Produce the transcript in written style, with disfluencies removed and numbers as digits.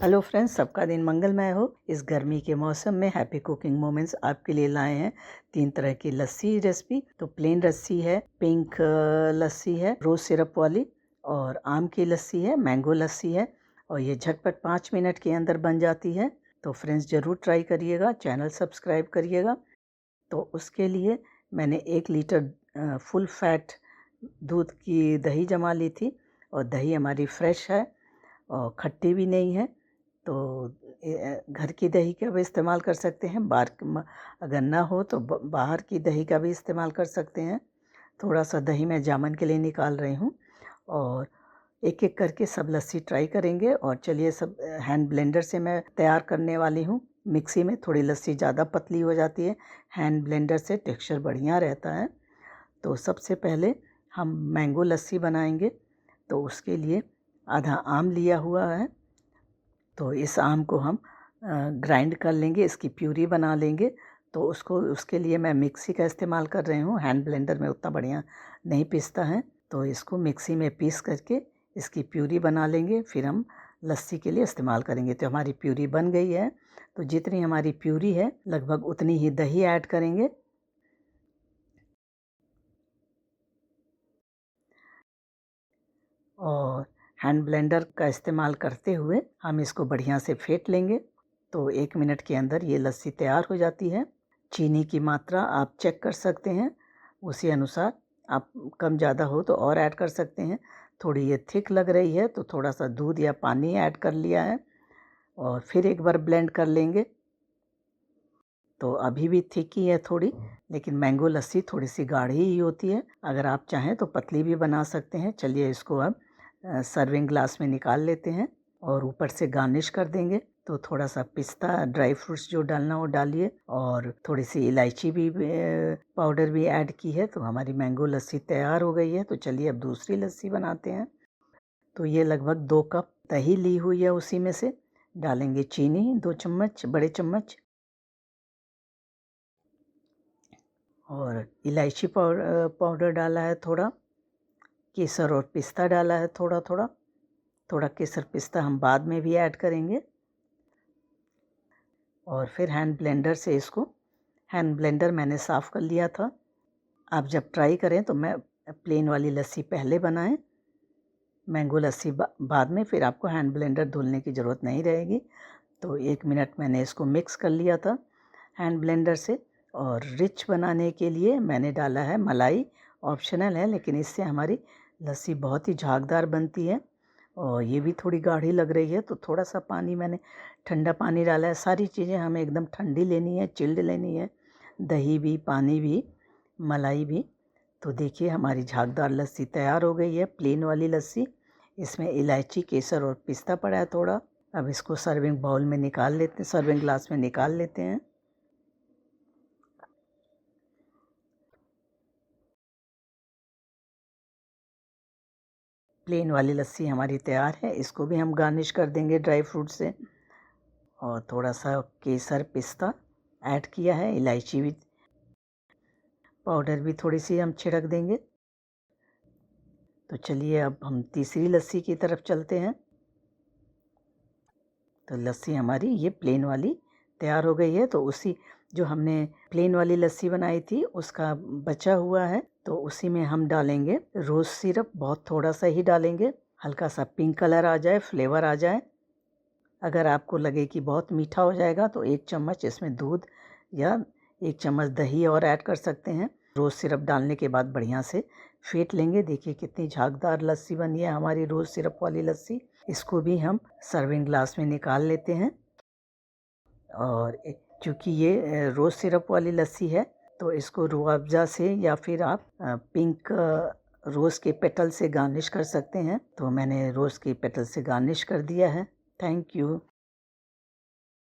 Hello friends, सबका दिन मंगलमय हो। इस गर्मी के मौसम में हैप्पी कुकिंग मोमेंट्स आपके लिए लाए हैं 3 तरह की लस्सी रेसिपी। तो प्लेन लस्सी है, पिंक लस्सी है रोज़ सिरप वाली, और आम की लस्सी है, मैंगो लस्सी है। और ये झटपट 5 मिनट के अंदर बन जाती है। तो फ्रेंड्स ज़रूर ट्राई करिएगा, चैनल सब्सक्राइब करिएगा। तो उसके लिए मैंने 1 लीटर फुल फैट दूध की दही जमा ली थी, और दही हमारी फ्रेश है और खट्टी भी नहीं है। तो घर की दही का भी इस्तेमाल कर सकते हैं, अगर ना हो तो बाहर की दही का भी इस्तेमाल कर सकते हैं। थोड़ा सा दही मैं जामन के लिए निकाल रही हूँ, और एक एक करके सब लस्सी ट्राई करेंगे। और चलिए, सब हैंड ब्लेंडर से मैं तैयार करने वाली हूँ। मिक्सी में थोड़ी लस्सी ज़्यादा पतली हो जाती है, हैंड ब्लेंडर से टेक्सचर बढ़िया रहता है। तो सबसे पहले हम मैंगो लस्सी बनाएंगे। तो उसके लिए आधा आम लिया हुआ है, तो इस आम को हम ग्राइंड कर लेंगे, इसकी प्यूरी बना लेंगे। तो उसके लिए मैं मिक्सी का इस्तेमाल कर रही हूँ, हैंड ब्लेंडर में उतना बढ़िया नहीं पीसता है। तो इसको मिक्सी में पीस करके इसकी प्यूरी बना लेंगे, फिर हम लस्सी के लिए इस्तेमाल करेंगे। तो हमारी प्यूरी बन गई है। तो जितनी हमारी प्यूरी है लगभग उतनी ही दही ऐड करेंगे, और हैंड ब्लेंडर का इस्तेमाल करते हुए हम इसको बढ़िया से फेंट लेंगे। तो 1 मिनट के अंदर ये लस्सी तैयार हो जाती है। चीनी की मात्रा आप चेक कर सकते हैं, उसी अनुसार आप कम ज़्यादा हो तो और ऐड कर सकते हैं। थोड़ी ये थिक लग रही है तो थोड़ा सा दूध या पानी ऐड कर लिया है, और फिर एक बार ब्लेंड कर लेंगे। तो अभी भी थिक ही है थोड़ी, लेकिन मैंगो लस्सी थोड़ी सी गाढ़ी ही होती है। अगर आप चाहें तो पतली भी बना सकते हैं। चलिए, इसको अब सर्विंग ग्लास में निकाल लेते हैं, और ऊपर से गार्निश कर देंगे। तो थोड़ा सा पिस्ता, ड्राई फ्रूट्स जो डालना हो डालिए, और थोड़ी सी इलायची भी पाउडर भी ऐड की है। तो हमारी मैंगो लस्सी तैयार हो गई है। तो चलिए, अब दूसरी लस्सी बनाते हैं। तो ये लगभग 2 कप दही ली हुई है, उसी में से डालेंगे चीनी 2 चम्मच, बड़े चम्मच, और इलायची पाउडर डाला है थोड़ा, केसर और पिस्ता डाला है थोड़ा थोड़ा। थोड़ा केसर पिस्ता हम बाद में भी ऐड करेंगे। और फिर हैंड ब्लेंडर मैंने साफ़ कर लिया था। आप जब ट्राई करें तो मैं प्लेन वाली लस्सी पहले बनाएं, मैंगो लस्सी बाद में, फिर आपको हैंड ब्लेंडर धुलने की ज़रूरत नहीं रहेगी। तो 1 मिनट मैंने इसको मिक्स कर लिया था हैंड ब्लेंडर से। और रिच बनाने के लिए मैंने डाला है मलाई, ऑप्शनल है, लेकिन इससे हमारी लस्सी बहुत ही झागदार बनती है। और ये भी थोड़ी गाढ़ी लग रही है, तो थोड़ा सा पानी मैंने ठंडा पानी डाला है। सारी चीज़ें हमें एकदम ठंडी लेनी है, चिल्ड लेनी है, दही भी, पानी भी, मलाई भी। तो देखिए, हमारी झागदार लस्सी तैयार हो गई है, प्लेन वाली लस्सी। इसमें इलायची, केसर और पिस्ता पड़ा है थोड़ा। अब इसको सर्विंग बाउल में निकाल लेते हैं, सर्विंग ग्लास में निकाल लेते हैं। प्लेन वाली लस्सी हमारी तैयार है। इसको भी हम गार्निश कर देंगे ड्राई फ्रूट से, और थोड़ा सा केसर, पिस्ता ऐड किया है, इलायची भी पाउडर भी थोड़ी सी हम छिड़क देंगे। तो चलिए, अब हम तीसरी लस्सी की तरफ चलते हैं। तो लस्सी हमारी ये प्लेन वाली तैयार हो गई है। तो उसी जो हमने प्लेन वाली लस्सी बनाई थी उसका बचा हुआ है, तो उसी में हम डालेंगे रोज़ सिरप। बहुत थोड़ा सा ही डालेंगे, हल्का सा पिंक कलर आ जाए, फ्लेवर आ जाए। अगर आपको लगे कि बहुत मीठा हो जाएगा तो 1 चम्मच इसमें दूध या 1 चम्मच दही और ऐड कर सकते हैं। रोज़ सिरप डालने के बाद बढ़िया से फेंट लेंगे। देखिए कितनी झागदार लस्सी बनी है हमारी रोज़ सिरप वाली लस्सी। इसको भी हम सर्विंग ग्लास में निकाल लेते हैं। और चूँकि ये रोज़ सिरप वाली लस्सी है, तो इसको रूह अफ़ज़ा से या फिर आप पिंक रोज़ के पेटल से गार्निश कर सकते हैं। तो मैंने रोज़ के पेटल से गार्निश कर दिया है। Thank you.